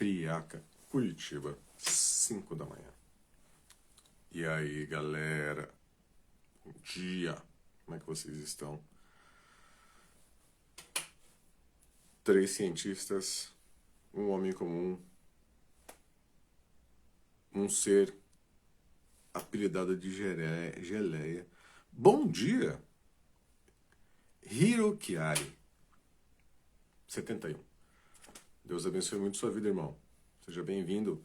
friaca, Curitiba, 5 da manhã. E aí, galera? Bom dia! Como é que vocês estão? 3 cientistas, um homem comum, um ser apelidado de geleia. Bom dia! Hirokiari, 71. Deus abençoe muito sua vida, irmão. Seja bem-vindo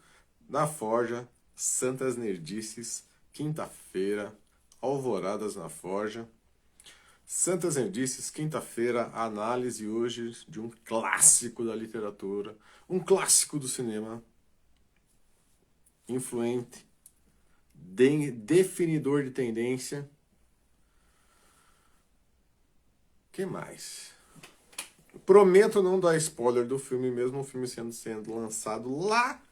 na Forja, Santas Nerdices, quinta-feira, Alvoradas na Forja. Santas Nerdices, quinta-feira, análise hoje de um clássico da literatura, um clássico do cinema, influente, definidor de tendência. Que mais? Prometo não dar spoiler do filme, mesmo o filme sendo lançado lá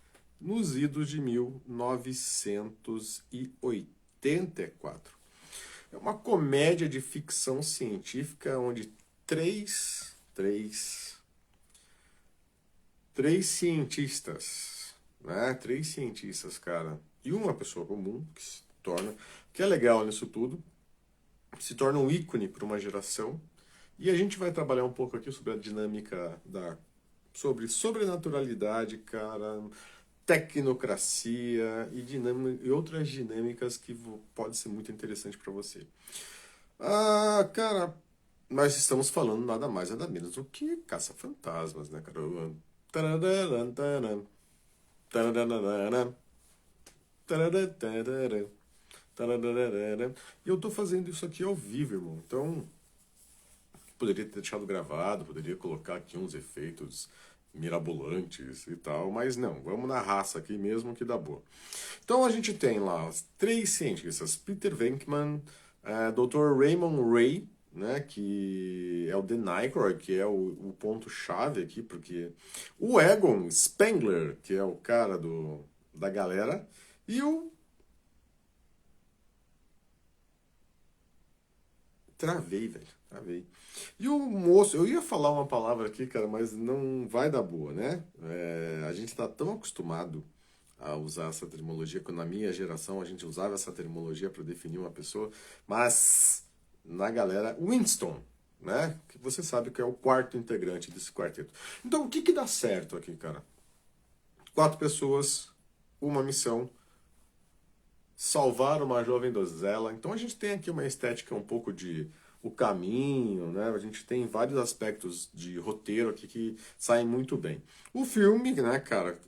nos idos de 1984. É uma comédia de ficção científica onde três cientistas, né? 3 cientistas, cara, e uma pessoa comum que se torna, que é legal nisso tudo, se torna um ícone para uma geração. E a gente vai trabalhar um pouco aqui sobre a dinâmica sobre sobrenaturalidade, cara, tecnocracia e outras dinâmicas que pode ser muito interessante para você. Cara, nós estamos falando nada mais, nada menos do que Caça-Fantasmas, né, cara? E eu tô fazendo isso aqui ao vivo, irmão. Então, poderia ter deixado gravado, poderia colocar aqui uns efeitos mirabolantes e tal, mas não, vamos na raça aqui mesmo que dá boa. Então a gente tem lá os 3 cientistas, Peter Venkman, Dr. Raymond Ray, né, que é o The Nycor, que é o ponto-chave aqui, porque o Egon Spengler, que é o cara da galera, e o... Travei. E o moço, eu ia falar uma palavra aqui, cara, mas não vai dar boa, né? A gente está tão acostumado a usar essa terminologia, quando na minha geração a gente usava essa terminologia para definir uma pessoa, mas na galera, Winston, né? Que você sabe que é o 4º integrante desse quarteto. Então, o que dá certo aqui, cara? 4 pessoas, uma missão, salvar uma jovem donzela. Então a gente tem aqui uma estética um pouco de o caminho, né? A gente tem vários aspectos de roteiro aqui que saem muito bem. O filme, né, cara,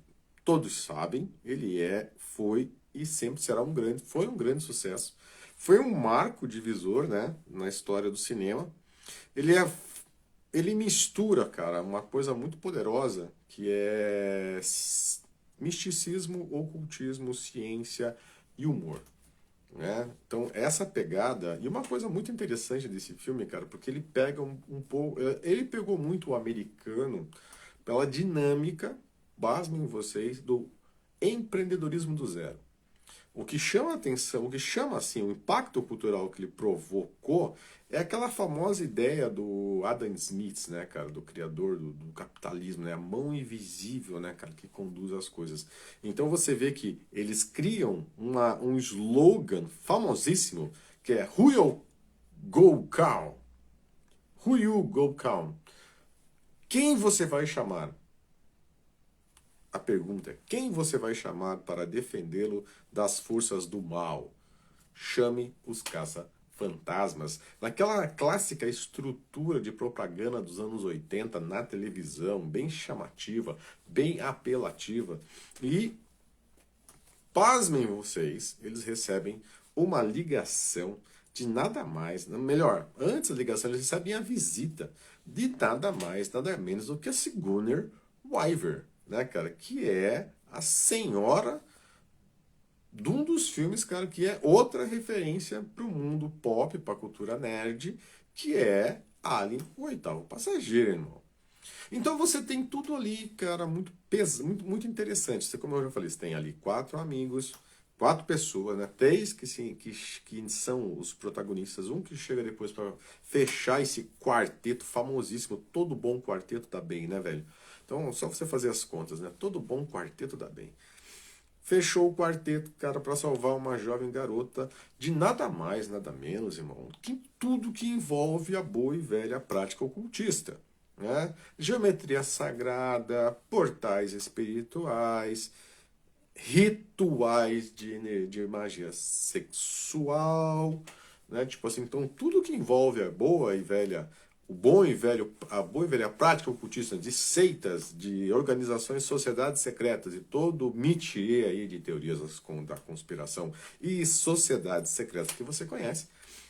todos sabem, ele foi e sempre será foi um grande sucesso. Foi um marco divisor, né, na história do cinema. Ele mistura, cara, uma coisa muito poderosa que é misticismo, ocultismo, ciência e humor, né? Então essa pegada, e uma coisa muito interessante desse filme, cara, porque ele pega um pouco, ele pegou muito o americano pela dinâmica, pasmem vocês, do empreendedorismo do zero. O que chama atenção, o que chama assim, o impacto cultural que ele provocou é aquela famosa ideia do Adam Smith, né, cara, do criador do capitalismo, né, a mão invisível, né, cara, que conduz as coisas. Então você vê que eles criam um slogan famosíssimo que é Who you go call? Who you go call? Quem você vai chamar? A pergunta é, quem você vai chamar para defendê-lo das forças do mal? Chame os caça-fantasmas. Naquela clássica estrutura de propaganda dos anos 80 na televisão, bem chamativa, bem apelativa. E, pasmem vocês, eles recebem uma ligação de nada mais, melhor, antes da ligação eles recebem a visita de nada mais, nada menos do que a Sigourney Weaver, né, cara, que é a senhora de um dos filmes, cara, que é outra referência para o mundo pop, para a cultura nerd, que é Alien, o 8º Passageiro, irmão. Então você tem tudo ali, cara, muito interessante. Você, como eu já falei, você tem ali 4 amigos, quatro pessoas, né? Três que são os protagonistas, um que chega depois para fechar esse quarteto famosíssimo. Todo bom quarteto dá bem, né, velho? Então, só você fazer as contas, né? Todo bom quarteto dá bem. Fechou o quarteto, cara, para salvar uma jovem garota de nada mais, nada menos, irmão, que tudo que envolve a boa e velha prática ocultista, né? Geometria sagrada, portais espirituais, rituais de magia sexual, né? Tipo assim, então tudo que envolve a boa e velha, o bom e velho, a boa e velha prática ocultista de seitas, de organizações, sociedades secretas e todo o métier aí de teorias da conspiração e sociedades secretas que você conhece,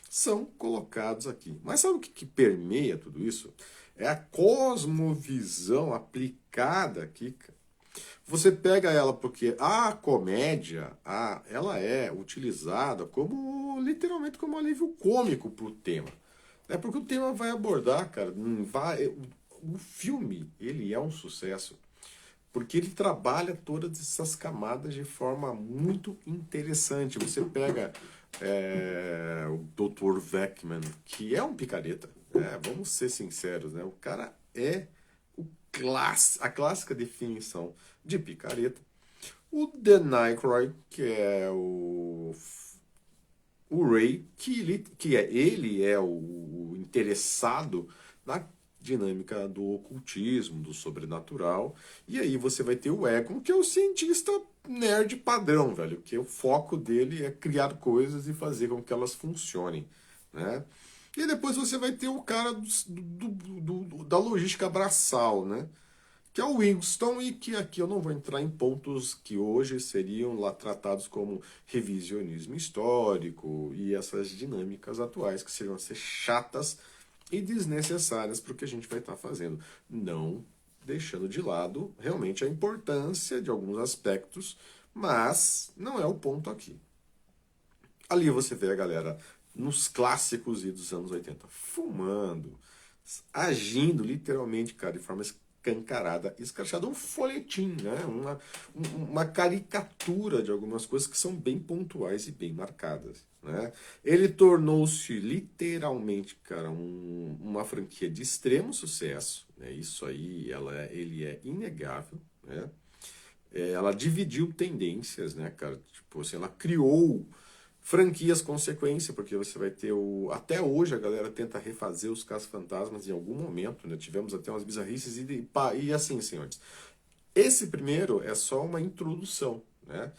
são colocados aqui. Mas sabe o que permeia tudo isso? É a cosmovisão aplicada aqui, cara. Você pega ela porque a comédia, ela é utilizada como literalmente como alívio cômico para o tema. É porque o tema vai abordar, cara, o filme, ele é um sucesso porque ele trabalha todas essas camadas de forma muito interessante. Você pega o Dr. Venkman, que é um picareta, vamos ser sinceros, né? O cara é a clássica definição de picareta. O Dan Aykroyd, que é o Ray, ele é o interessado na dinâmica do ocultismo, do sobrenatural. E aí você vai ter o Egon, que é o cientista nerd padrão, velho, que o foco dele é criar coisas e fazer com que elas funcionem, né? E depois você vai ter o cara da logística braçal, né? Que é o Winston, e que aqui eu não vou entrar em pontos que hoje seriam lá tratados como revisionismo histórico e essas dinâmicas atuais que seriam ser chatas e desnecessárias para o que a gente vai estar fazendo. Não deixando de lado realmente a importância de alguns aspectos, mas não é o ponto aqui. Ali você vê a galera nos clássicos e dos anos 80 fumando, agindo literalmente, cara, de forma escancarada, escrachada, um folhetim, né? Uma caricatura de algumas coisas que são bem pontuais e bem marcadas, né? Ele tornou-se literalmente, cara, uma franquia de extremo sucesso, né? Isso aí, ele é inegável, né? Ela dividiu tendências, né, cara? Tipo assim, ela criou franquias consequência, porque você vai ter o. Até hoje a galera tenta refazer os Caça-Fantasmas em algum momento, né? Tivemos até umas bizarrices e assim, senhores. Esse primeiro é só uma introdução, né?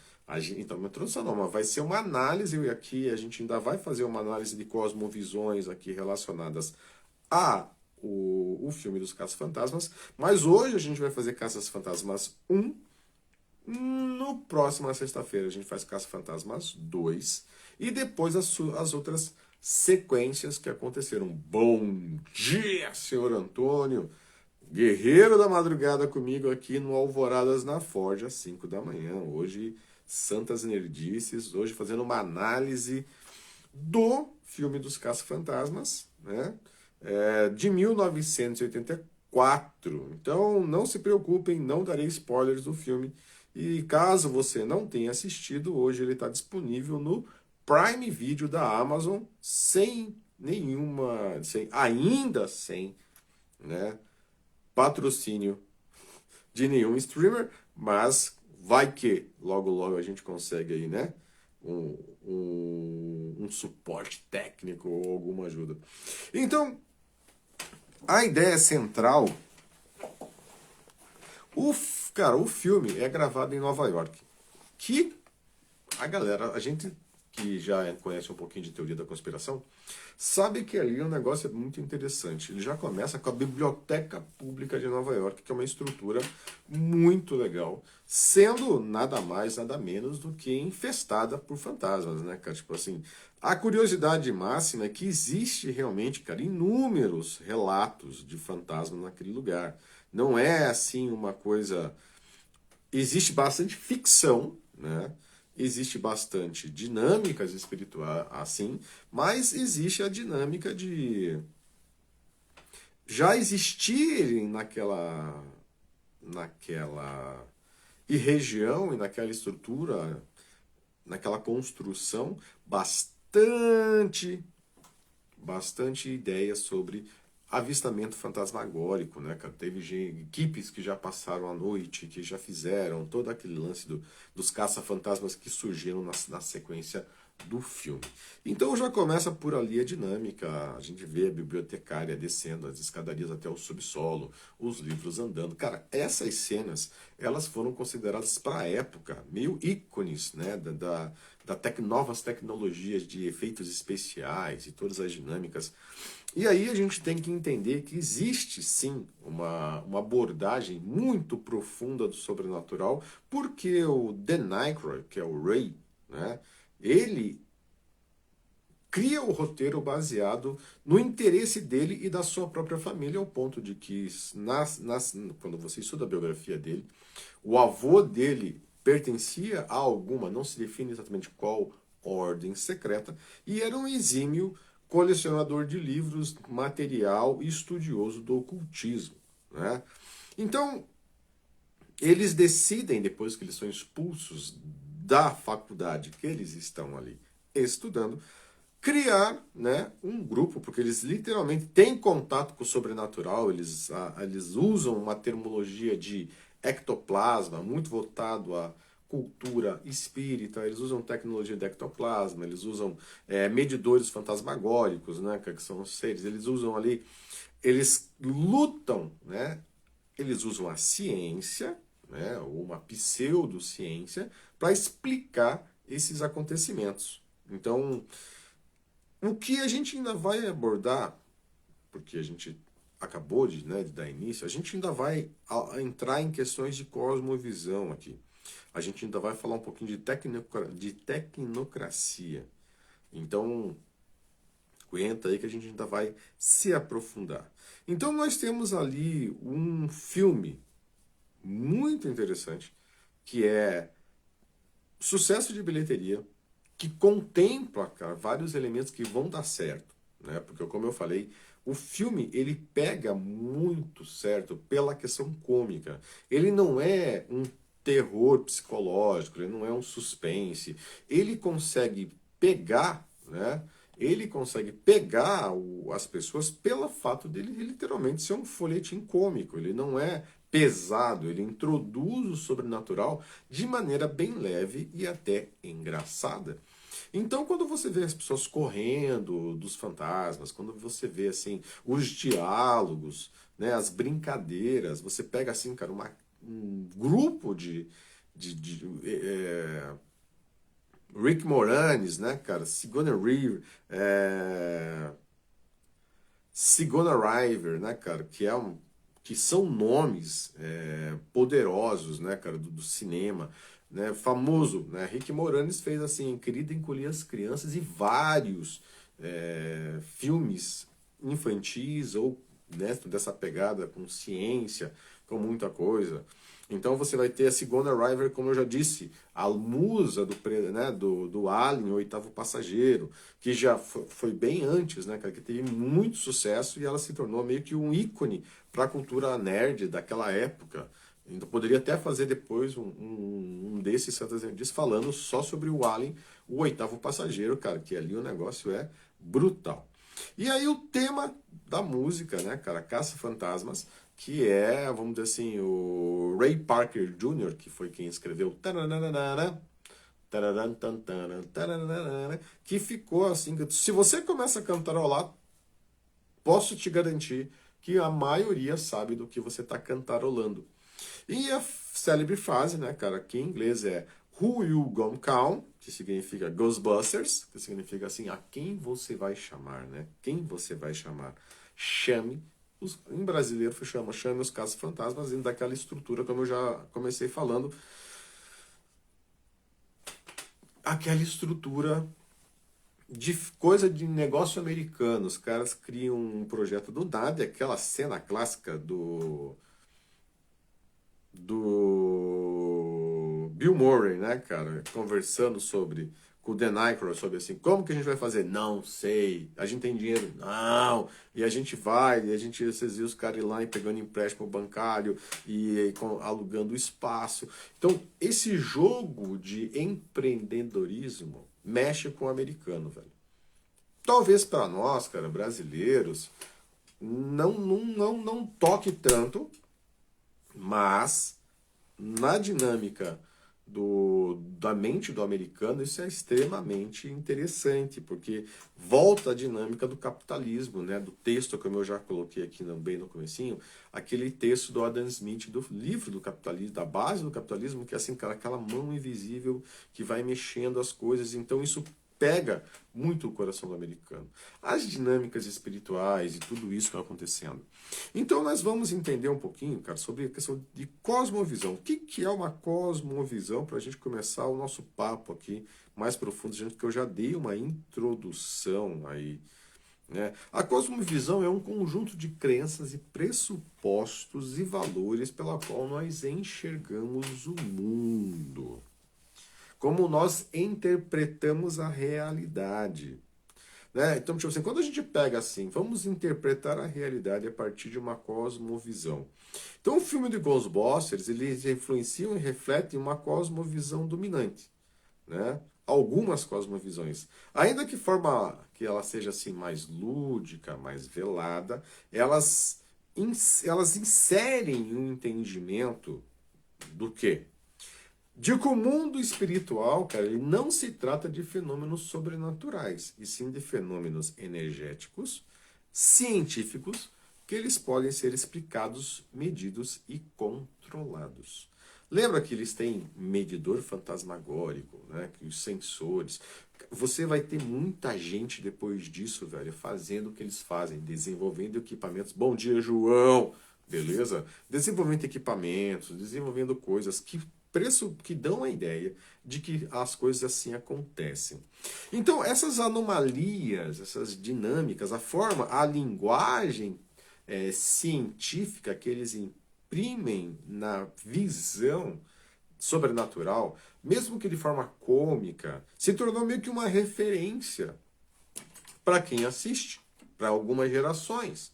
Então, uma introdução não, mas vai ser uma análise, e aqui a gente ainda vai fazer uma análise de cosmovisões aqui relacionadas a o filme dos Caça-Fantasmas, mas hoje a gente vai fazer Caça-Fantasmas 1. No próximo sexta-feira a gente faz Caça-Fantasmas 2 e depois as outras sequências que aconteceram. Bom dia, senhor Antônio, guerreiro da madrugada comigo aqui no Alvoradas na Forja, às 5 da manhã. Hoje, Santas Nerdices, hoje fazendo uma análise do filme dos Caça-Fantasmas, né? De 1984. Então, não se preocupem, não darei spoilers do filme. E caso você não tenha assistido, hoje ele está disponível no Prime Video da Amazon, ainda sem, né, patrocínio de nenhum streamer, mas vai que logo logo a gente consegue aí, né, um suporte técnico ou alguma ajuda. Então, a ideia central, o filme é gravado em Nova York, que a gente que já conhece um pouquinho de teoria da conspiração, sabe que ali o negócio é muito interessante. Ele já começa com a Biblioteca Pública de Nova York, que é uma estrutura muito legal, sendo nada mais, nada menos do que infestada por fantasmas, né, cara? Tipo assim, a curiosidade máxima é que existe realmente, cara, inúmeros relatos de fantasmas naquele lugar. Não é assim uma coisa. Existe bastante ficção, né? Existe bastante dinâmicas espirituais, assim, mas existe a dinâmica de já existirem naquela região e naquela estrutura naquela construção bastante ideias sobre avistamento fantasmagórico, né, cara? Teve equipes que já passaram a noite, que já fizeram todo aquele lance dos caça-fantasmas que surgiram na sequência do filme. Então já começa por ali a dinâmica, a gente vê a bibliotecária descendo as escadarias até o subsolo, os livros andando. Cara, essas cenas, elas foram consideradas para a época meio ícones, né, novas tecnologias de efeitos especiais e todas as dinâmicas. E aí a gente tem que entender que existe sim uma abordagem muito profunda do sobrenatural, porque o Dan Aykroyd, que é o Ray, né, ele cria o roteiro baseado no interesse dele e da sua própria família, ao ponto de que, quando você estuda a biografia dele, o avô dele pertencia a alguma, não se define exatamente qual ordem secreta, e era um exímio colecionador de livros, material e estudioso do ocultismo. Né? Então, eles decidem, depois que eles são expulsos da faculdade que eles estão ali estudando, criar, né, um grupo, porque eles literalmente têm contato com o sobrenatural, eles usam uma terminologia de ectoplasma, muito voltado à cultura espírita, eles usam tecnologia de ectoplasma, eles usam medidores fantasmagóricos, né, que são os seres, eles usam ali, eles lutam, né, eles usam a ciência, né, ou uma pseudociência, para explicar esses acontecimentos. Então, o que a gente ainda vai abordar, porque a gente acabou de dar início, a gente ainda vai entrar em questões de cosmovisão aqui. A gente ainda vai falar um pouquinho de tecnocracia. Então, aguenta aí que a gente ainda vai se aprofundar. Então, nós temos ali um filme muito interessante, que é sucesso de bilheteria, que contempla, cara, vários elementos que vão dar certo, né? Porque, como eu falei, o filme ele pega muito certo pela questão cômica. Ele não é um terror psicológico, ele não é um suspense. Ele consegue pegar, né? Ele consegue pegar as pessoas pelo fato dele literalmente ser um folhetim cômico. Ele não é pesado, ele introduz o sobrenatural de maneira bem leve e até engraçada. Então, quando você vê as pessoas correndo dos fantasmas, quando você vê assim os diálogos, né, as brincadeiras, você pega assim, cara, um grupo de Rick Moranis, né, cara, Sigourney Weaver, Sigourney Weaver, né, cara, que são nomes poderosos, né, cara, do cinema, né, famoso, né, Rick Moranis fez assim, Querida Encolher as Crianças e vários filmes infantis ou né, dessa pegada com ciência, com muita coisa. Então você vai ter a Sigourney Weaver, como eu já disse, a musa do Alien, o Oitavo Passageiro, que já foi bem antes, né, cara, que teve muito sucesso e ela se tornou meio que um ícone para a cultura nerd daquela época. Ainda poderia até fazer depois um desses Santas Dias falando só sobre o Alien, o Oitavo Passageiro, cara, que ali o negócio é brutal. E aí o tema da música, né, cara, Caça-Fantasmas, que é, vamos dizer assim, o Ray Parker Jr., que foi quem escreveu que ficou assim, se você começa a cantarolar, posso te garantir que a maioria sabe do que você está cantarolando. E a célebre frase, né, cara, que em inglês é Who You Gonna Call, que significa Ghostbusters, que significa assim, a quem você vai chamar, né? Quem você vai chamar? Chame, em brasileiro chame os caça-fantasmas, dentro daquela estrutura, como eu já comecei falando, aquela estrutura de coisa de negócio americano. Os caras criam um projeto do nada, aquela cena clássica do Bill Murray, né, cara, conversando sobre com o Dan Aykroyd sobre assim, como que a gente vai fazer? Não sei. A gente tem dinheiro? Não. E a gente vai, e a gente, vocês viram os caras ir lá e pegando empréstimo bancário alugando espaço. Então, esse jogo de empreendedorismo mexe com o americano, velho. Talvez para nós, cara, brasileiros, não toque tanto, mas na dinâmica da mente do americano, isso é extremamente interessante, porque volta à dinâmica do capitalismo, né? Do texto, como eu já coloquei aqui bem no comecinho, aquele texto do Adam Smith, do livro do capitalismo, da base do capitalismo, que é assim, cara, aquela mão invisível que vai mexendo as coisas. Então isso pega muito o coração do americano. As dinâmicas espirituais e tudo isso que está acontecendo. Então nós vamos entender um pouquinho, cara, sobre a questão de cosmovisão. O que é uma cosmovisão para a gente começar o nosso papo aqui mais profundo, gente, que eu já dei uma introdução aí. Né? A cosmovisão é um conjunto de crenças e pressupostos e valores pela qual nós enxergamos o mundo. Como nós interpretamos a realidade. Né? Então, tipo assim, quando a gente pega assim, vamos interpretar a realidade a partir de uma cosmovisão. Então, o filme de Ghostbusters, eles influenciam e refletem uma cosmovisão dominante. Né? Algumas cosmovisões. Ainda que forma que ela seja assim mais lúdica, mais velada, elas inserem um entendimento do quê? De que o mundo espiritual, cara, ele não se trata de fenômenos sobrenaturais, e sim de fenômenos energéticos, científicos, que eles podem ser explicados, medidos e controlados. Lembra que eles têm medidor fantasmagórico, né? Que os sensores. Você vai ter muita gente depois disso, velho, fazendo o que eles fazem, desenvolvendo equipamentos. Bom dia, João! Beleza? Desenvolvendo equipamentos, desenvolvendo coisas que dão a ideia de que as coisas assim acontecem. Então, essas anomalias, essas dinâmicas, a linguagem científica que eles imprimem na visão sobrenatural, mesmo que de forma cômica, se tornou meio que uma referência para quem assiste, para algumas gerações.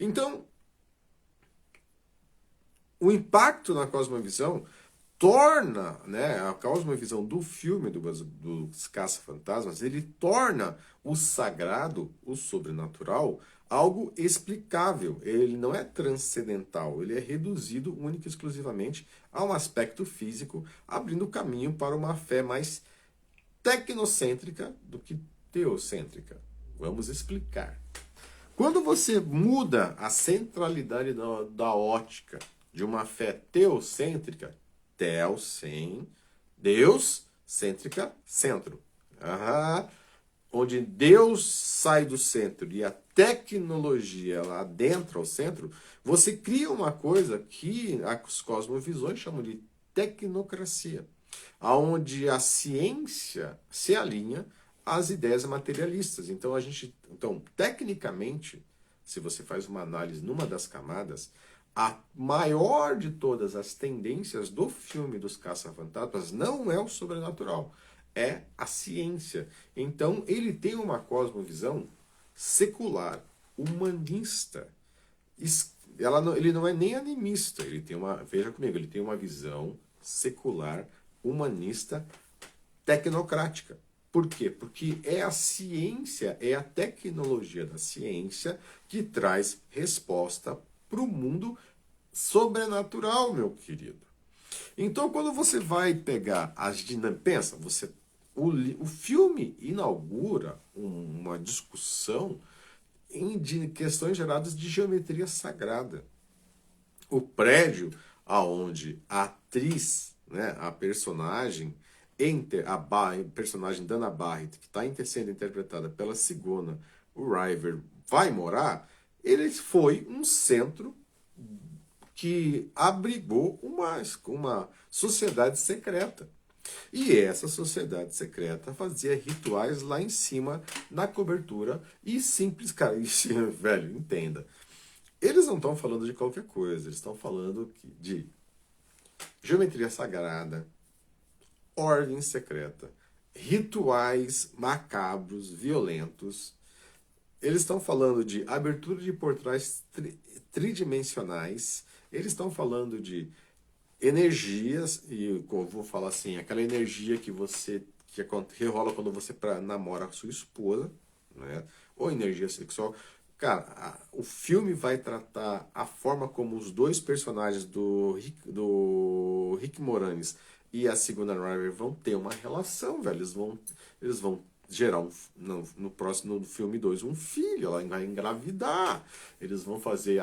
Então, o impacto na cosmovisão torna, né, a cosmovisão do filme dos Caça-Fantasmas, ele torna o sagrado, o sobrenatural, algo explicável. Ele não é transcendental, ele é reduzido única e exclusivamente a um aspecto físico, abrindo caminho para uma fé mais tecnocêntrica do que teocêntrica. Vamos explicar. Quando você muda a centralidade da ótica de uma fé teocêntrica, Deus, cêntrica, centro. Onde Deus sai do centro e a tecnologia ela adentra ao centro, você cria uma coisa que as cosmovisões chamam de tecnocracia, onde a ciência se alinha às ideias materialistas. Então, tecnicamente, se você faz uma análise numa das camadas, a maior de todas as tendências do filme dos Caça-Fantasmas não é o sobrenatural, é a ciência. Então, ele tem uma cosmovisão secular, humanista. Ele não é nem animista, veja comigo, ele tem uma visão secular, humanista, tecnocrática. Por quê? Porque é a ciência, é a tecnologia da ciência que traz resposta para o mundo sobrenatural, meu querido. Então, quando você vai pegar as dinâmicas... Pensa, o filme inaugura uma discussão de questões geradas de geometria sagrada. O prédio aonde a atriz, né, a personagem Dana Barrett, que está sendo interpretada pela Sigourney Weaver, vai morar, ele foi um centro que abrigou uma sociedade secreta. E essa sociedade secreta fazia rituais lá em cima, na cobertura, e simples, cara, velho, entenda. Eles não estão falando de qualquer coisa, eles estão falando de geometria sagrada, ordem secreta, rituais macabros, violentos. Eles estão falando de abertura de portais tridimensionais. Eles estão falando de energias, e eu vou falar assim, aquela energia que rola quando você namora a sua esposa, né? Ou energia sexual. Cara, o filme vai tratar a forma como os dois personagens do Rick Moranis e a Sigourney Weaver vão ter uma relação, velho. Eles vão gerar no próximo no filme 2 um filho, ela vai engravidar. Eles vão fazer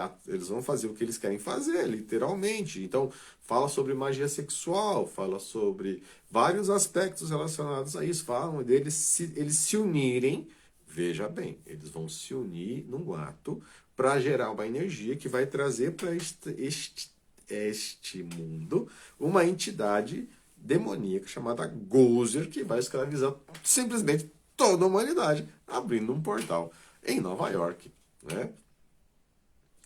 o que eles querem fazer, literalmente. Então, fala sobre magia sexual, fala sobre vários aspectos relacionados a isso, falam eles se unirem. Veja bem, eles vão se unir num ato para gerar uma energia que vai trazer para este mundo uma entidade demoníaca chamada Gozer, que vai escravizar simplesmente toda a humanidade, abrindo um portal em Nova York, né?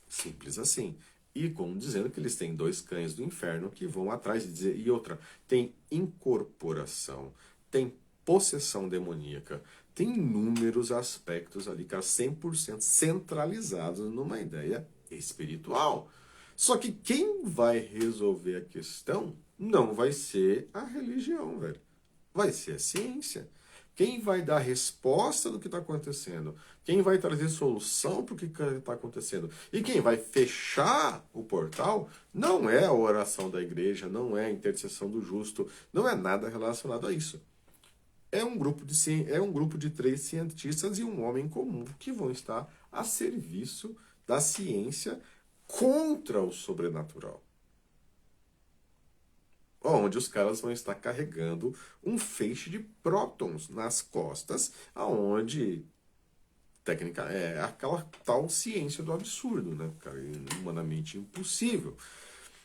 Simples assim. E como dizendo que eles têm dois cães do inferno que vão atrás de dizer. E outra, tem incorporação, tem possessão demoníaca, tem inúmeros aspectos ali, cara, 100% centralizados numa ideia espiritual. Só que quem vai resolver a questão não vai ser a religião, velho. Vai ser a ciência. Quem vai dar resposta do que está acontecendo? Quem vai trazer solução para o que está acontecendo? E quem vai fechar o portal não é a oração da igreja, não é a intercessão do justo, não é nada relacionado a isso. É um grupo de 3 cientistas e um homem comum que vão estar a serviço da ciência contra o sobrenatural. Onde os caras vão estar carregando um feixe de prótons nas costas, aonde técnica é aquela tal ciência do absurdo, né, cara, humanamente impossível.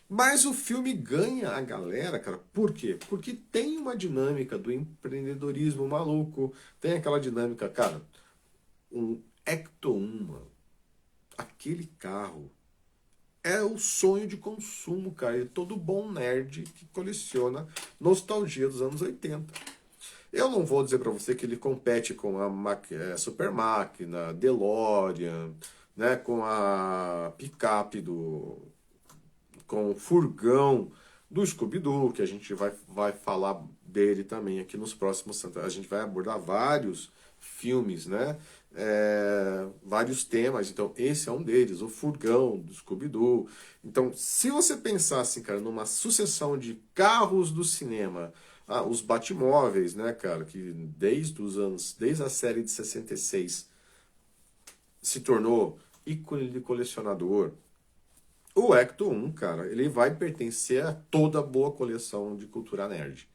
Mas o filme ganha a galera, cara, por quê? Porque tem uma dinâmica do empreendedorismo maluco, tem aquela dinâmica, cara, um Ecto 1, mano, aquele carro é o sonho de consumo, cara. E todo bom nerd que coleciona nostalgia dos anos 80. Eu não vou dizer para você que ele compete com a Super Máquina, DeLorean, né, com a picape com o furgão do Scooby-Doo, que a gente vai falar dele também aqui nos próximos. A gente vai abordar vários filmes, né? Vários temas. Então, esse é um deles, o furgão do Scooby-Doo. Então, se você pensar assim, cara, numa sucessão de carros do cinema, os Batmóveis, né, cara, que desde a série de 66 se tornou ícone de colecionador. O Ecto 1, cara, ele vai pertencer a toda a boa coleção de cultura nerd.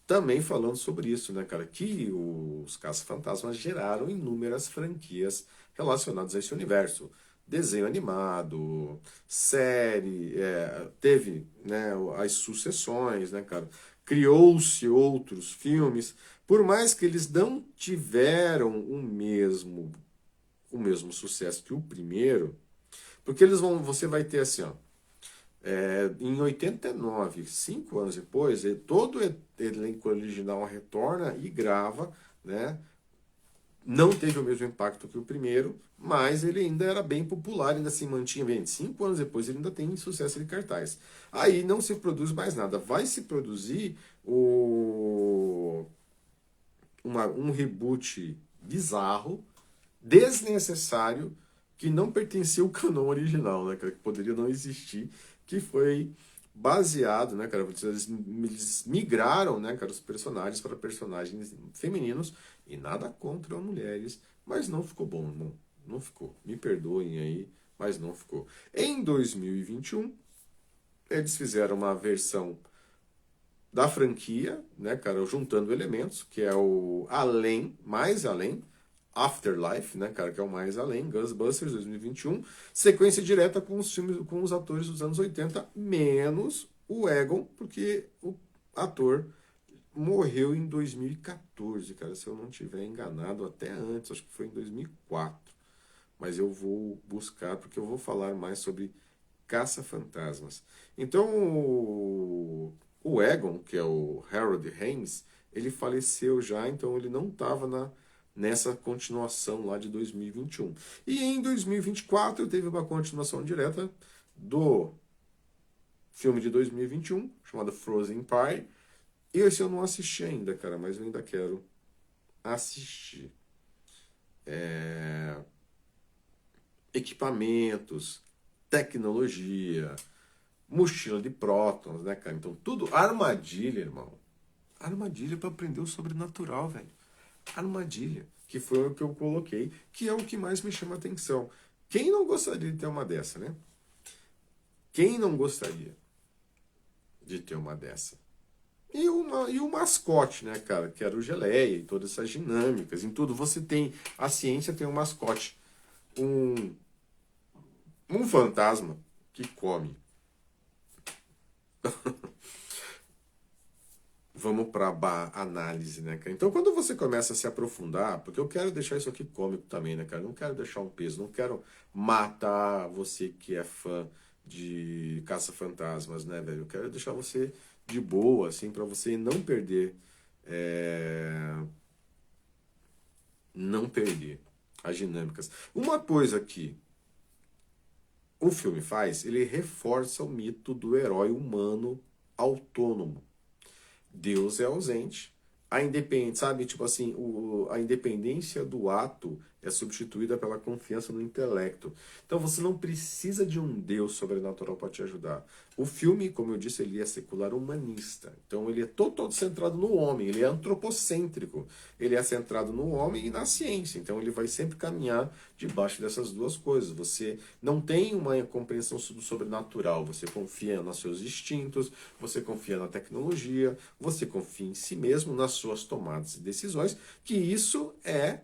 Também falando sobre isso, né, cara, que os Caça-Fantasmas geraram inúmeras franquias relacionadas a esse universo. Desenho animado, série, teve, né, as sucessões, né, cara. Criou-se outros filmes, por mais que eles não tiveram o mesmo sucesso que o primeiro, porque você vai ter assim, ó, em 89, 5 anos depois, todo elenco original retorna e grava, né? Não teve o mesmo impacto que o primeiro, mas ele ainda era bem popular, ainda se mantinha bem. 5 anos depois ele ainda tem sucesso de cartaz. Aí não se produz mais nada. Vai se produzir um reboot bizarro, desnecessário, que não pertencia ao canon original, né, cara? Que poderia não existir, que foi baseado, né, cara? Eles migraram, né, cara, os personagens para personagens femininos e nada contra mulheres, mas não ficou bom, irmão. Não ficou. Me perdoem aí, mas não ficou. Em 2021, eles fizeram uma versão da franquia, né, cara, juntando elementos, que é o Além, Mais Além, Afterlife, né, cara, que é o Mais Além, Ghostbusters 2021, sequência direta com os filmes, com os atores dos anos 80, menos o Egon, porque o ator morreu em 2014, cara, se eu não tiver enganado, até antes, acho que foi em 2004. Mas eu vou buscar, porque eu vou falar mais sobre Caça-Fantasmas. Então, o Egon, que é o Harold Ramis, ele faleceu já, então ele não estava nessa continuação lá de 2021. E em 2024 teve uma continuação direta do filme de 2021, chamado Frozen Empire. E esse eu não assisti ainda, cara, mas eu ainda quero assistir. Equipamentos, tecnologia, mochila de prótons, né, cara? Então, tudo. Armadilha, irmão. Armadilha para aprender o sobrenatural, velho. Armadilha. Que foi o que eu coloquei, que é o que mais me chama a atenção. Quem não gostaria de ter uma dessa, né? Quem não gostaria de ter uma dessa? E o mascote, né, cara? Que era o Geleia e todas essas dinâmicas. Em tudo você tem. A ciência tem um mascote. Um, um fantasma que come. Vamos para a análise, né, cara? Então, quando você começa a se aprofundar, porque eu quero deixar isso aqui cômico também, né, cara? Não quero deixar um peso, não quero matar você que é fã de Caça-Fantasmas, né, velho? Eu quero deixar você de boa, assim, para você não perder as dinâmicas. Uma coisa que o filme faz, ele reforça o mito do herói humano autônomo. Deus é ausente. A independência, sabe, tipo assim, a independência do ato é substituída pela confiança no intelecto. Então você não precisa de um Deus sobrenatural para te ajudar. O filme, como eu disse, ele é secular humanista. Então ele é todo centrado no homem, ele é antropocêntrico. Ele é centrado no homem e na ciência. Então ele vai sempre caminhar debaixo dessas duas coisas. Você não tem uma compreensão do sobrenatural, você confia nos seus instintos, você confia na tecnologia, você confia em si mesmo, nas suas tomadas de decisões, que isso é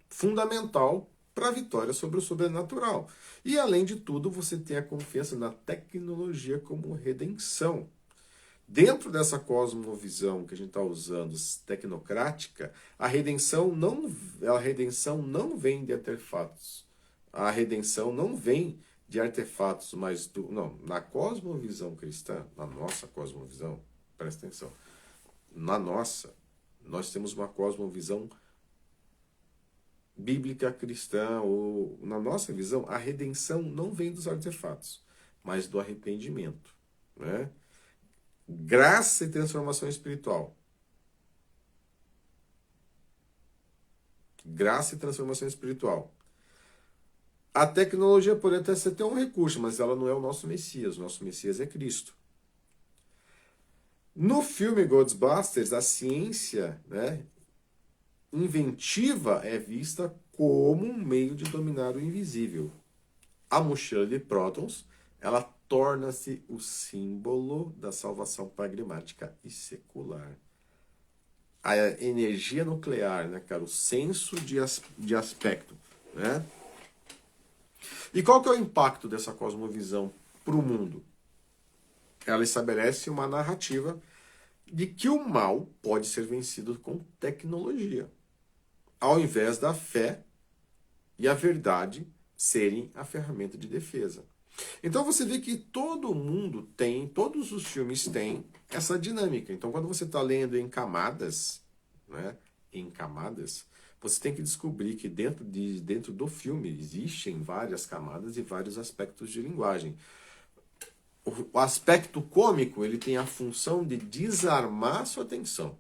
fundamental para a vitória sobre o sobrenatural. E, além de tudo, você tem a confiança na tecnologia como redenção. Dentro dessa cosmovisão que a gente está usando, tecnocrática, a redenção não vem de artefatos. A redenção não vem de artefatos, mas não, na cosmovisão cristã, na nossa cosmovisão, presta atenção, nós temos uma cosmovisão bíblica cristã, ou na nossa visão, a redenção não vem dos artefatos, mas do arrependimento, né? Graça e transformação espiritual. Graça e transformação espiritual. A tecnologia pode até ser um recurso, mas ela não é o nosso Messias. O nosso Messias é Cristo. No filme Ghostbusters, a ciência, né, inventiva é vista como um meio de dominar o invisível. A mochila de prótons, ela torna-se o símbolo da salvação pragmática e secular. A energia nuclear, né, cara, o senso de aspecto, né? E qual que é o impacto dessa cosmovisão para o mundo? Ela estabelece uma narrativa de que o mal pode ser vencido com tecnologia, ao invés da fé e a verdade serem a ferramenta de defesa. Então você vê que todo mundo tem, todos os filmes têm essa dinâmica. Então quando você está lendo em camadas, né, em camadas, você tem que descobrir que dentro do filme existem várias camadas e vários aspectos de linguagem. O aspecto cômico, ele tem a função de desarmar sua atenção.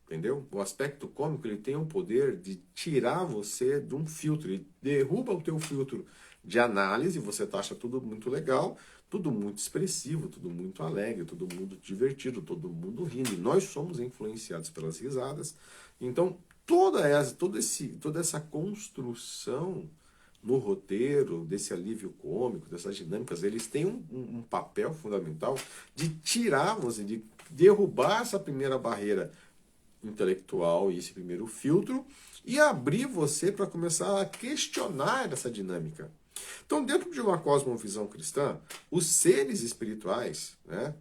Entendeu? O aspecto cômico, ele tem o poder de tirar você de um filtro. Ele derruba o teu filtro de análise, você taxa tudo muito legal, tudo muito expressivo, tudo muito alegre, todo mundo divertido, todo mundo rindo. E nós somos influenciados pelas risadas. Então, toda essa construção no roteiro, desse alívio cômico, dessas dinâmicas, eles têm um papel fundamental de tirar você, de derrubar essa primeira barreira intelectual e esse primeiro filtro e abrir você para começar a questionar essa dinâmica. Então, dentro de uma cosmovisão cristã, os seres espirituais, né?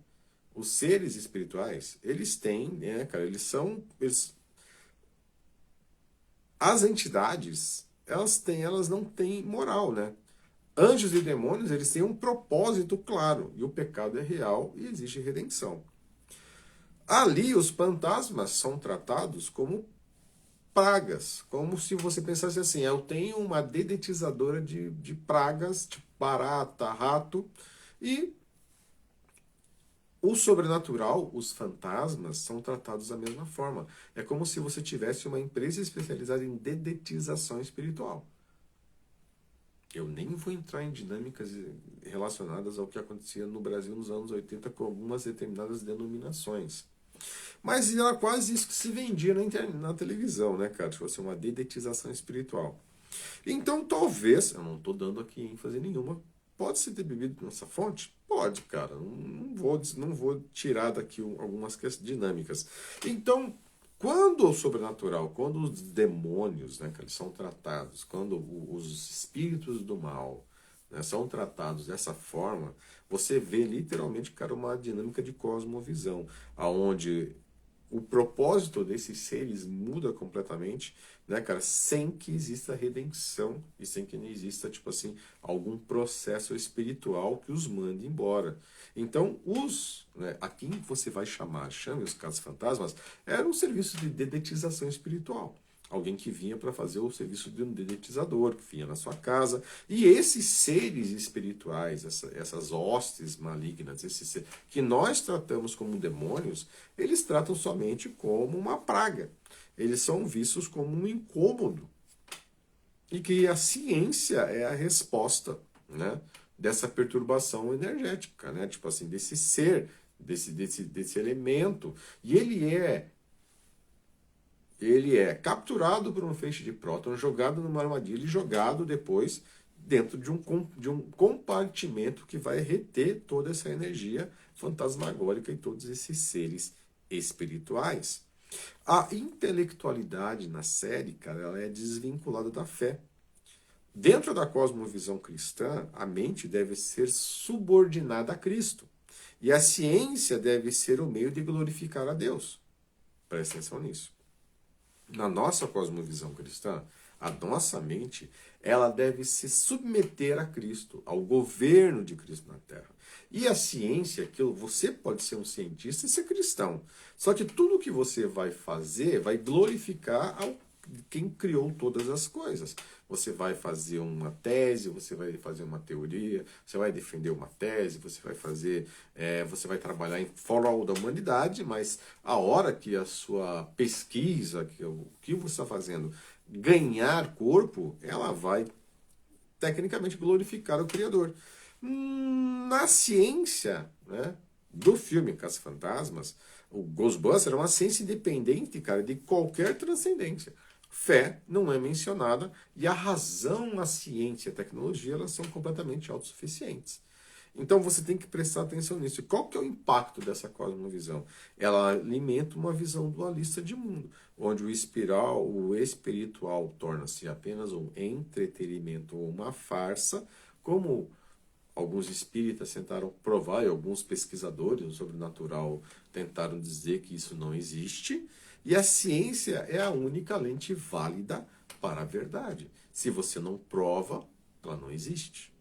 Os seres espirituais, eles têm, né, cara, as entidades, elas não têm moral, né? Anjos e demônios, eles têm um propósito claro, e o pecado é real e existe redenção. Ali os fantasmas são tratados como pragas, como se você pensasse assim, eu tenho uma dedetizadora de pragas, tipo barata, rato, e o sobrenatural, os fantasmas, são tratados da mesma forma. É como se você tivesse uma empresa especializada em dedetização espiritual. Eu nem vou entrar em dinâmicas relacionadas ao que acontecia no Brasil nos anos 80 com algumas determinadas denominações. Mas era quase isso que se vendia na televisão, né, cara? Tipo assim, uma dedetização espiritual. Então, talvez, eu não estou dando aqui ênfase nenhuma, pode ser ter bebido nessa fonte? Pode, cara. Não vou tirar daqui algumas dinâmicas. Então, quando o sobrenatural, quando os demônios, né, cara, são tratados, quando os espíritos do mal, né, são tratados dessa forma, você vê literalmente, cara, uma dinâmica de cosmovisão, aonde o propósito desses seres muda completamente, né, cara, sem que exista redenção e sem que não exista, tipo assim, algum processo espiritual que os mande embora. Então, né, a quem você vai chamar, chame os caça-fantasmas, era um serviço de dedetização espiritual. Alguém que vinha para fazer o serviço de um dedetizador, que vinha na sua casa. E esses seres espirituais, essas hostes malignas, que nós tratamos como demônios, eles tratam somente como uma praga. Eles são vistos como um incômodo. E que a ciência é a resposta, né, dessa perturbação energética, né? Tipo assim, desse ser, desse elemento. E ele é capturado por um feixe de próton, jogado numa armadilha e jogado depois dentro de um compartimento que vai reter toda essa energia fantasmagórica e todos esses seres espirituais. A intelectualidade na série, cara, ela é desvinculada da fé. Dentro da cosmovisão cristã, a mente deve ser subordinada a Cristo. E a ciência deve ser o meio de glorificar a Deus. Presta atenção nisso. Na nossa cosmovisão cristã, a nossa mente, ela deve se submeter a Cristo, ao governo de Cristo na Terra. E a ciência, que você pode ser um cientista e ser cristão. Só que tudo que você vai fazer vai glorificar quem criou todas as coisas. Você vai fazer uma tese, você vai fazer uma teoria, você vai defender uma tese, você vai trabalhar em prol da humanidade, mas a hora que a sua pesquisa, que o que você está fazendo, ganhar corpo, ela vai tecnicamente glorificar o Criador. Na ciência, né, do filme Caça-Fantasmas, o Ghostbusters é uma ciência independente, cara, de qualquer transcendência. Fé não é mencionada e a razão, a ciência e a tecnologia, elas são completamente autossuficientes. Então você tem que prestar atenção nisso. E qual que é o impacto dessa cosmovisão? Ela alimenta uma visão dualista de mundo, onde o espiritual torna-se apenas um entretenimento ou uma farsa, como alguns espíritas tentaram provar e alguns pesquisadores do sobrenatural tentaram dizer que isso não existe. E a ciência é a única lente válida para a verdade. Se você não prova, ela não existe.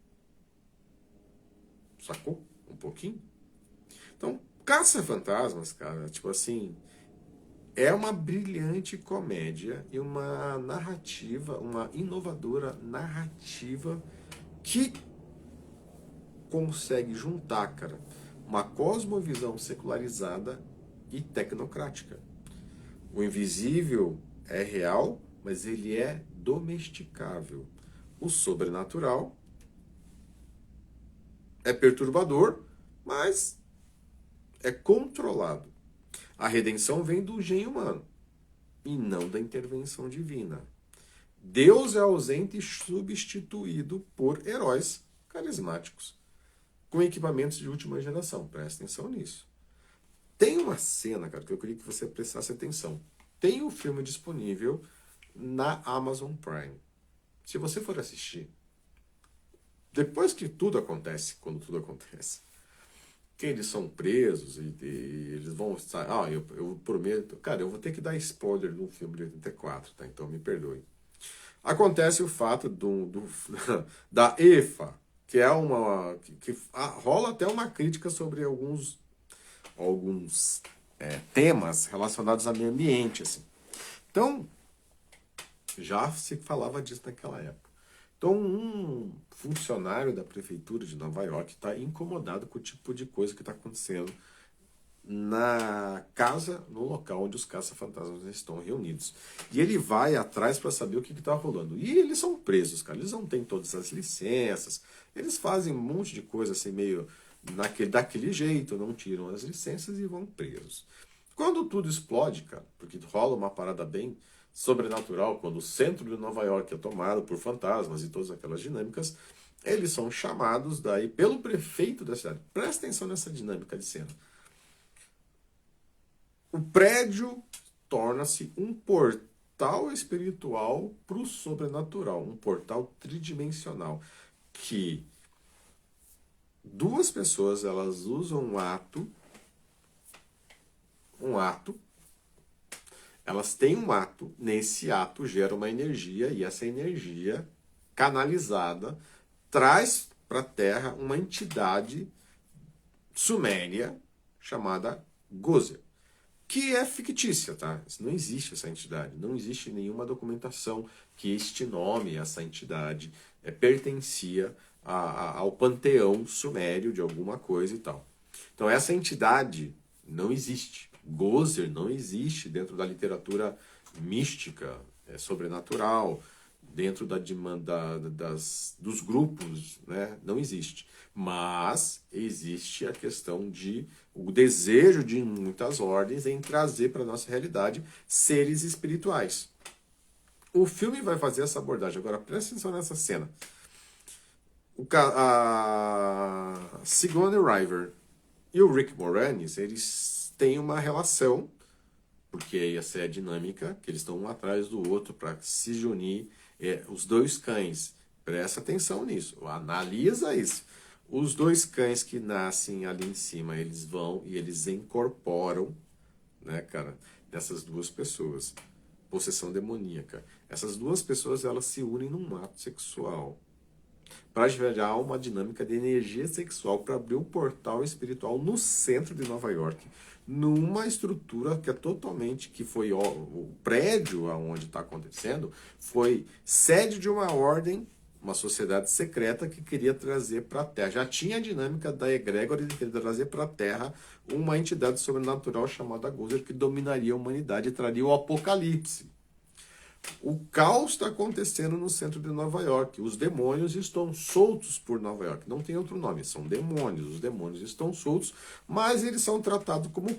Sacou? Um pouquinho? Então, Caça-Fantasmas, cara, tipo assim, é uma brilhante comédia e uma narrativa, uma inovadora narrativa que consegue juntar, cara, uma cosmovisão secularizada e tecnocrática. O invisível é real, mas ele é domesticável. O sobrenatural é perturbador, mas é controlado. A redenção vem do gênio humano e não da intervenção divina. Deus é ausente e substituído por heróis carismáticos com equipamentos de última geração. Presta atenção nisso. Tem uma cena, cara, que eu queria que você prestasse atenção. Tem um filme disponível na Amazon Prime. Se você for assistir, depois que tudo acontece, quando tudo acontece, que eles são presos e eles vão estar. Eu prometo. Cara, eu vou ter que dar spoiler do filme de 84, tá? Então me perdoe. Acontece o fato da EFA, que é rola até uma crítica sobre alguns temas relacionados ao meio ambiente, assim. Então, já se falava disso naquela época. Então, um funcionário da prefeitura de Nova York está incomodado com o tipo de coisa que está acontecendo na casa, no local onde os caça-fantasmas estão reunidos. E ele vai atrás para saber o que está rolando. E eles são presos, cara. Eles não têm todas as licenças. Eles fazem um monte de coisa assim, meio daquele jeito, não tiram as licenças e vão presos. Quando tudo explode, cara, porque rola uma parada bem sobrenatural, quando o centro de Nova York é tomado por fantasmas e todas aquelas dinâmicas, eles são chamados daí pelo prefeito da cidade. Presta atenção nessa dinâmica de cena. O prédio torna-se um portal espiritual para o sobrenatural, um portal tridimensional, que duas pessoas elas usam um ato, elas têm um ato, nesse ato gera uma energia e essa energia canalizada traz para a Terra uma entidade suméria chamada Gozer, que é fictícia, tá? Não existe essa entidade, não existe nenhuma documentação que este nome, essa entidade, pertencia ao panteão sumério de alguma coisa e tal. Então essa entidade não existe. Gozer não existe dentro da literatura mística, sobrenatural, dentro dos grupos, né? Não existe. Mas existe a questão de o desejo de muitas ordens em trazer para a nossa realidade seres espirituais. O filme vai fazer essa abordagem. Agora, presta atenção nessa cena. A Sigourney Weaver e o Rick Moranis, eles têm uma relação, porque ia ser a dinâmica, que eles estão um atrás do outro para se unir. Os dois cães, presta atenção nisso, analisa isso. Os dois cães que nascem ali em cima, eles vão e eles incorporam, né, cara, dessas duas pessoas. Possessão demoníaca. Essas duas pessoas, elas se unem num ato sexual para gerar uma dinâmica de energia sexual para abrir um portal espiritual no centro de Nova York, numa estrutura que é totalmente, que foi o prédio aonde está acontecendo, foi sede de uma ordem, uma sociedade secreta que queria trazer para a Terra. Já tinha a dinâmica da egrégora de querer trazer para a Terra uma entidade sobrenatural chamada Gozer que dominaria a humanidade e traria o apocalipse. O caos está acontecendo no centro de Nova York. Os demônios estão soltos por Nova York. Não tem outro nome, são demônios. Os demônios estão soltos, mas eles são tratados como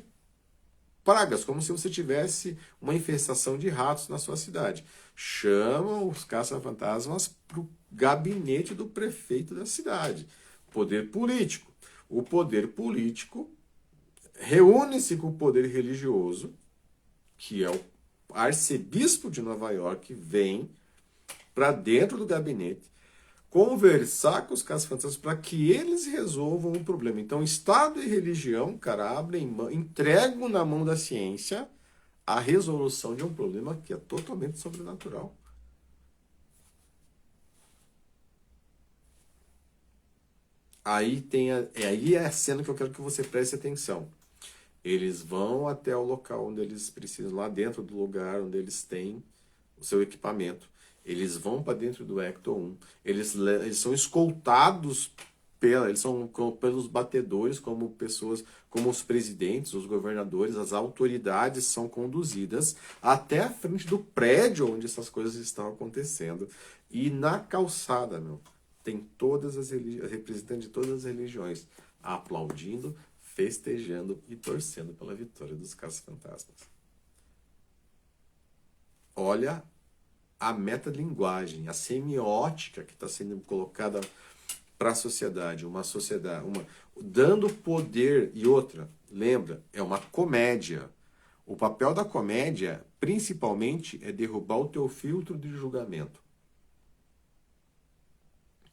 pragas, como se você tivesse uma infestação de ratos na sua cidade. Chamam os caça-fantasmas para o gabinete do prefeito da cidade. Poder político. O poder político reúne-se com o poder religioso, que é o arcebispo de Nova York, vem para dentro do gabinete conversar com os caça-fantasmas para que eles resolvam o problema. Então, Estado e religião, cara, entregam na mão da ciência a resolução de um problema que é totalmente sobrenatural. Aí aí é a cena que eu quero que você preste atenção. Eles vão até o local onde eles precisam, lá dentro do lugar onde eles têm o seu equipamento. Eles vão para dentro do Ecto 1. Eles são escoltados pelos batedores, como pessoas, como os presidentes, os governadores, as autoridades são conduzidas até a frente do prédio onde essas coisas estão acontecendo. E na calçada, tem todas as representantes de todas as religiões aplaudindo, festejando e torcendo pela vitória dos caça-fantasmas. Olha a metalinguagem, a semiótica que está sendo colocada para a sociedade, dando poder. E outra, lembra, é uma comédia. O papel da comédia, principalmente, é derrubar o teu filtro de julgamento.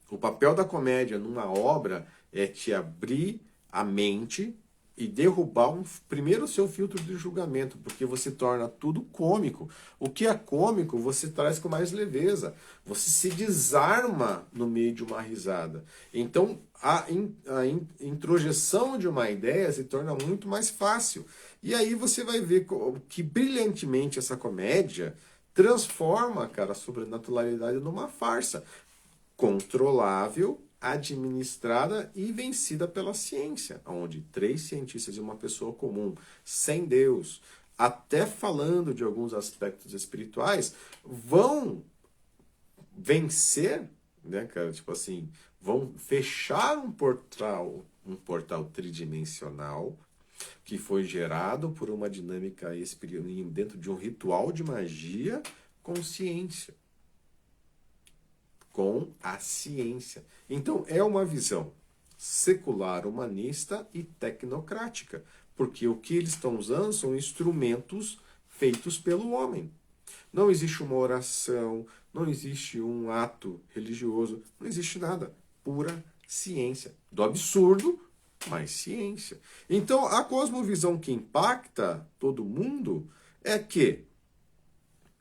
O papel da comédia numa obra é te abrir a mente e derrubar primeiro o seu filtro de julgamento, porque você torna tudo cômico. O que é cômico você traz com mais leveza. Você se desarma no meio de uma risada. Então a introjeção de uma ideia se torna muito mais fácil. E aí você vai ver que brilhantemente essa comédia transforma, cara, a sobrenaturalidade numa farsa controlável, administrada e vencida pela ciência, onde 3 cientistas e uma pessoa comum, sem Deus, até falando de alguns aspectos espirituais, vão vencer, né, cara? Tipo assim, vão fechar um portal tridimensional que foi gerado por uma dinâmica espiritual dentro de um ritual de magia com ciência, com a ciência. Então, é uma visão secular, humanista e tecnocrática, porque o que eles estão usando são instrumentos feitos pelo homem. Não existe uma oração, não existe um ato religioso, não existe nada. Pura ciência. Do absurdo, mas ciência. Então, a cosmovisão que impacta todo mundo é que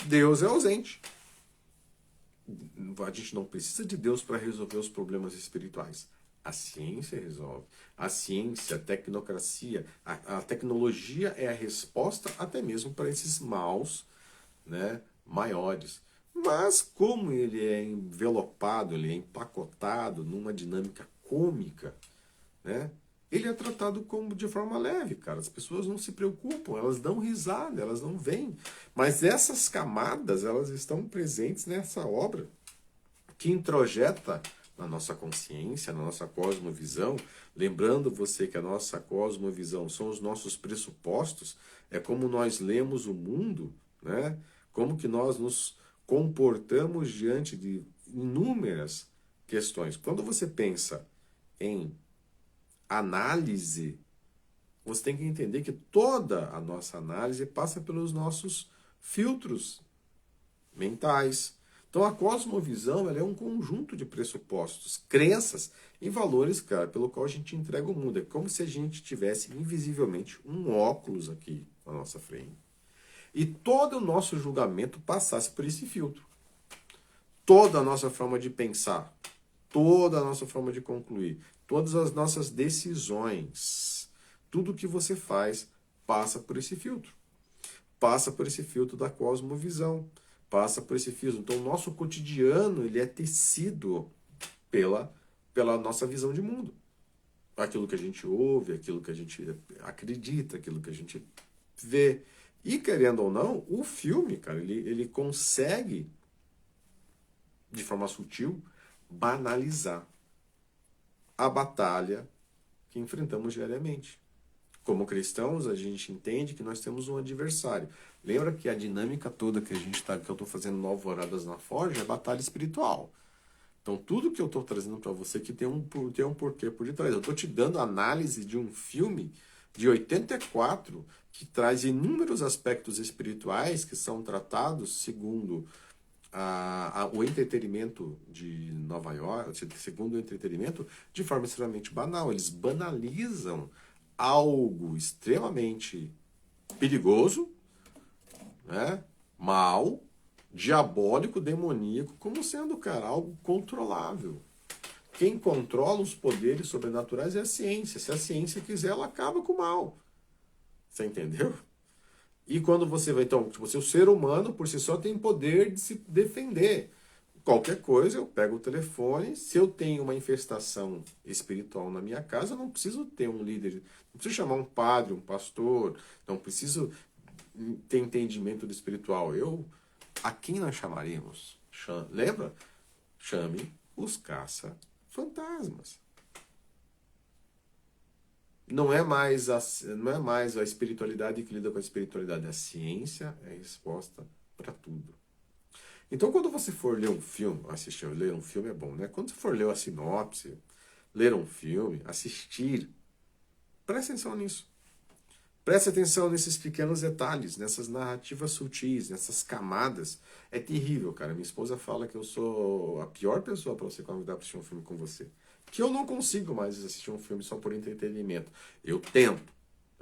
Deus é ausente. A gente não precisa de Deus para resolver os problemas espirituais. A ciência resolve. A ciência, a tecnocracia, a tecnologia é a resposta até mesmo para esses maus, né, maiores. Mas como ele é envelopado, ele é empacotado numa dinâmica cômica, né, ele é tratado como de forma leve, cara. As pessoas não se preocupam, elas dão risada, elas não veem. Mas essas camadas, elas estão presentes nessa obra que introjeta na nossa consciência, na nossa cosmovisão, lembrando você que a nossa cosmovisão são os nossos pressupostos, é como nós lemos o mundo, né? Como que nós nos comportamos diante de inúmeras questões. Quando você pensa em análise, você tem que entender que toda a nossa análise passa pelos nossos filtros mentais. Então a cosmovisão ela é um conjunto de pressupostos, crenças e valores, cara, pelo qual a gente entrega o mundo. É como se a gente tivesse invisivelmente um óculos aqui na nossa frente e todo o nosso julgamento passasse por esse filtro. Toda a nossa forma de pensar, toda a nossa forma de concluir, todas as nossas decisões, tudo que você faz passa por esse filtro. Passa por esse filtro da cosmovisão, passa por esse filtro. Então, o nosso cotidiano ele é tecido pela nossa visão de mundo. Aquilo que a gente ouve, aquilo que a gente acredita, aquilo que a gente vê. E, querendo ou não, o filme, cara, ele consegue, de forma sutil, banalizar a batalha que enfrentamos diariamente. Como cristãos, a gente entende que nós temos um adversário. Lembra que a dinâmica toda que que eu estou fazendo no Alvoradas na Forja é batalha espiritual. Então, tudo que eu estou trazendo para você que tem um porquê por detrás. Eu estou te dando análise de um filme de 84 que traz inúmeros aspectos espirituais que são tratados segundo o entretenimento de Nova York, segundo o entretenimento, de forma extremamente banal. Eles banalizam algo extremamente perigoso, né? Mal, diabólico, demoníaco, como sendo, cara, algo controlável. Quem controla os poderes sobrenaturais é a ciência. Se a ciência quiser, ela acaba com o mal. Você entendeu? E quando você vai, então, tipo, o ser humano por si só tem poder de se defender. Qualquer coisa, eu pego o telefone. Se eu tenho uma infestação espiritual na minha casa, eu não preciso ter um líder, não preciso chamar um padre, um pastor, não preciso ter entendimento do espiritual. A quem nós chamaríamos? Lembra? Chame os caça-fantasmas. Não é mais a espiritualidade que lida com a espiritualidade. A ciência é a resposta para tudo. Então, quando você for ler um filme, ler um filme é bom, né? Quando você for ler a sinopse, ler um filme, assistir, preste atenção nisso. Preste atenção nesses pequenos detalhes, nessas narrativas sutis, nessas camadas. É terrível, cara. Minha esposa fala que eu sou a pior pessoa para você convidar para assistir um filme com você. Que eu não consigo mais assistir um filme só por entretenimento. Eu tento.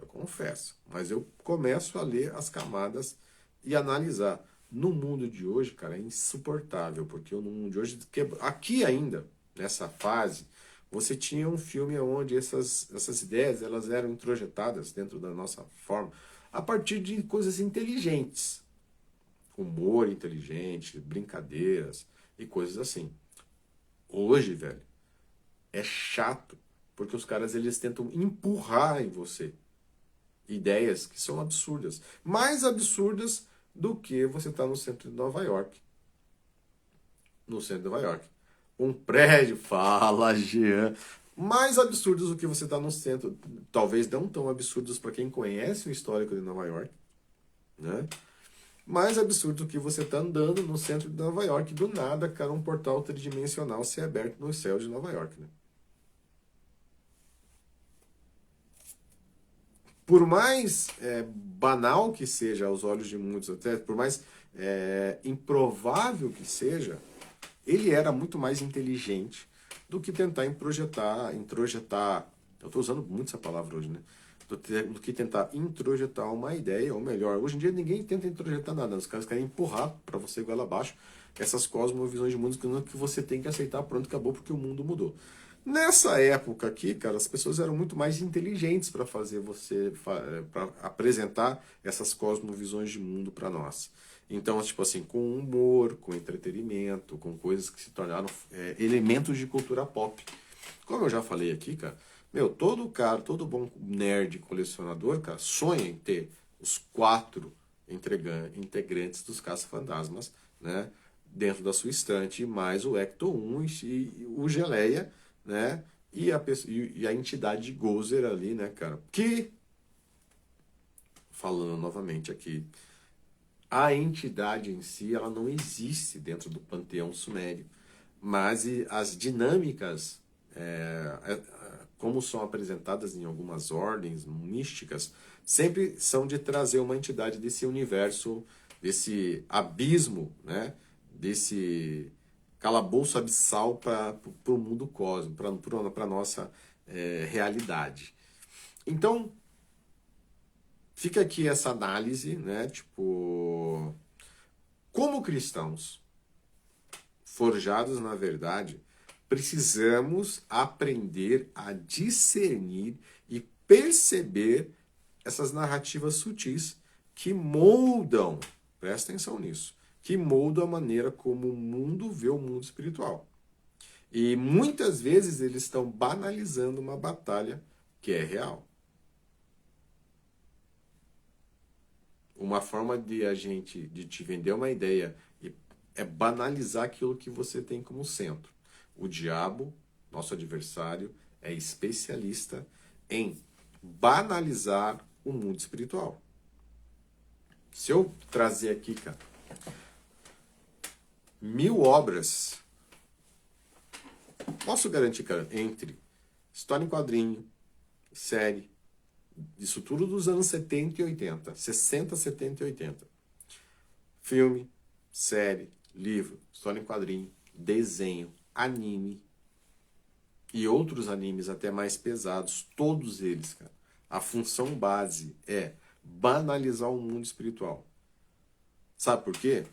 eu confesso. Mas eu começo a ler as camadas e analisar. No mundo de hoje, cara, é insuportável, porque no mundo de hoje, aqui ainda, nessa fase, você tinha um filme onde essas ideias elas eram introjetadas dentro da nossa forma a partir de coisas inteligentes. Humor inteligente, brincadeiras e coisas assim. Hoje, velho, é chato, porque os caras eles tentam empurrar em você ideias que são absurdas. Mais absurdas do que você estar no centro de Nova York. No centro de Nova York. Um prédio, fala, Jean. Mais absurdos do que você estar no centro. Talvez não tão absurdos para quem conhece o histórico de Nova York, né? Mais absurdo do que você estar andando no centro de Nova York, do nada, cara, um portal tridimensional ser aberto no céu de Nova York, né? Por mais banal que seja aos olhos de muitos, até por mais improvável que seja, ele era muito mais inteligente do que tentar introjetar. Eu estou usando muito essa palavra hoje, né? Do que tentar introjetar uma ideia, ou melhor, hoje em dia ninguém tenta introjetar nada, os caras querem empurrar para você goela abaixo essas cosmovisões de mundo que você tem que aceitar, pronto, acabou, porque o mundo mudou. Nessa época aqui, cara, as pessoas eram muito mais inteligentes para fazer para apresentar essas cosmovisões de mundo para nós. Então, tipo assim, com humor, com entretenimento, com coisas que se tornaram elementos de cultura pop. Como eu já falei aqui, cara, meu, todo cara, todo bom nerd colecionador, cara, sonha em ter os 4 integrantes dos Caça-Fantasmas, né? Dentro da sua estante, mais o Ecto 1 e o Geleia, né? E a entidade Gozer ali, né, cara? Que, falando novamente aqui, a entidade em si, ela não existe dentro do panteão sumério, mas as dinâmicas, como são apresentadas em algumas ordens místicas, sempre são de trazer uma entidade desse universo, desse abismo, né? Desse calabouço abissal para o mundo cósmico, para a nossa realidade. Então, fica aqui essa análise, né? Tipo, como cristãos, forjados na verdade, precisamos aprender a discernir e perceber essas narrativas sutis que moldam, presta atenção nisso, que moldam a maneira como o mundo vê o mundo espiritual. E muitas vezes eles estão banalizando uma batalha que é real. Uma forma de te vender uma ideia é banalizar aquilo que você tem como centro. O diabo, nosso adversário, é especialista em banalizar o mundo espiritual. Se eu trazer aqui, cara, 1000 obras, posso garantir, cara, entre história em quadrinho, série, isso tudo dos anos 70 e 80, 60, 70 e 80. Filme, série, livro, história em quadrinho, desenho, anime e outros animes até mais pesados, todos eles, cara. A função base é banalizar o mundo espiritual. Sabe por quê?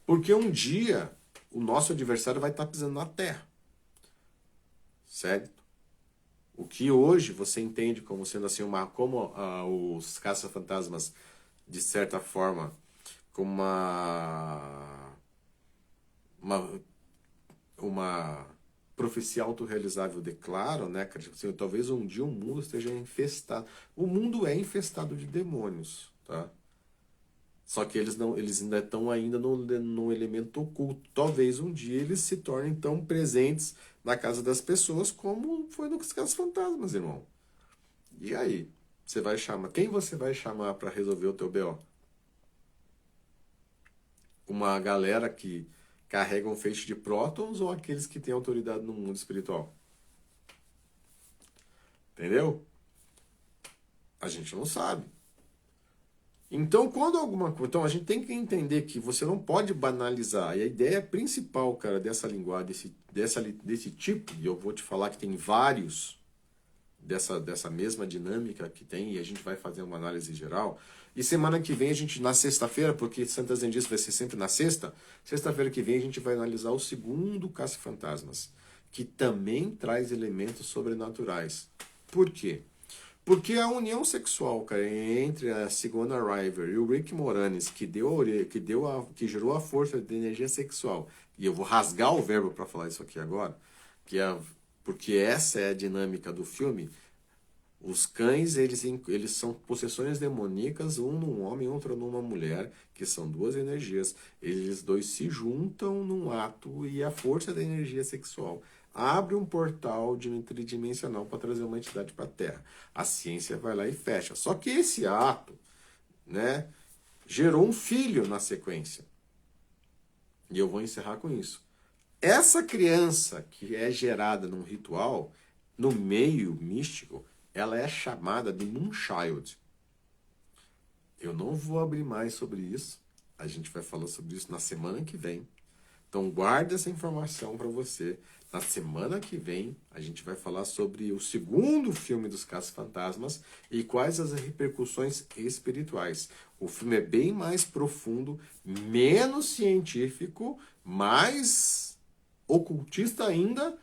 Porque um dia o nosso adversário vai estar pisando na terra. Certo? O que hoje você entende como sendo assim como os caça-fantasmas, de certa forma, como uma profecia autorrealizável declaram, né? Assim, talvez um dia o mundo esteja infestado. O mundo é infestado de demônios, tá? Só que eles ainda estão ainda no elemento oculto. Talvez um dia eles se tornem tão presentes na casa das pessoas como foi nos casos fantasmas, irmão. E aí? Você vai chamar? Quem você vai chamar para resolver o teu BO? Uma galera que carrega um feixe de prótons ou aqueles que têm autoridade no mundo espiritual? Entendeu? A gente não sabe. Então, quando alguma coisa. Então, a gente tem que entender que você não pode banalizar. E a ideia principal, cara, dessa linguagem, desse tipo, e eu vou te falar que tem vários dessa mesma dinâmica que tem, e a gente vai fazer uma análise geral. E semana que vem, na sexta-feira, porque Santas Enerdices vai ser sempre na sexta-feira que vem a gente vai analisar o segundo Caça-Fantasmas, que também traz elementos sobrenaturais. Por quê? Porque a união sexual, cara, entre a Sigourney Weaver e o Rick Moranis, que gerou a força de energia sexual, e eu vou rasgar o verbo para falar isso aqui agora, porque essa é a dinâmica do filme. Os cães, eles são possessões demoníacas, um num homem, outro numa mulher, que são duas energias. Eles dois se juntam num ato e a força da energia sexual abre um portal tridimensional para trazer uma entidade para a Terra. A ciência vai lá e fecha. Só que esse ato, né, gerou um filho na sequência. E eu vou encerrar com isso. Essa criança que é gerada num ritual, no meio místico, ela é chamada de Moonchild. Eu não vou abrir mais sobre isso. A gente vai falar sobre isso na semana que vem. Então guarde essa informação para você. Na semana que vem, a gente vai falar sobre o segundo filme dos Caça-Fantasmas e quais as repercussões espirituais. O filme é bem mais profundo, menos científico, mais ocultista ainda,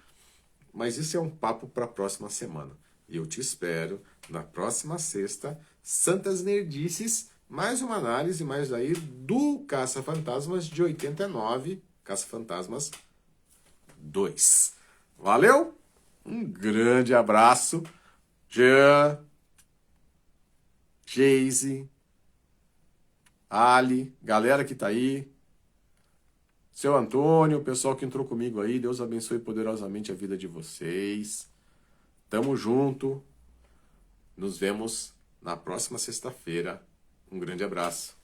mas isso é um papo para a próxima semana. E eu te espero na próxima sexta, Santas Nerdices, mais uma análise mais aí do Caça-Fantasmas de 89, Caça-Fantasmas 2. Valeu? Um grande abraço. Jean, Geise, Ali, galera que tá aí. Seu Antônio, o pessoal que entrou comigo aí. Deus abençoe poderosamente a vida de vocês. Tamo junto. Nos vemos na próxima sexta-feira. Um grande abraço.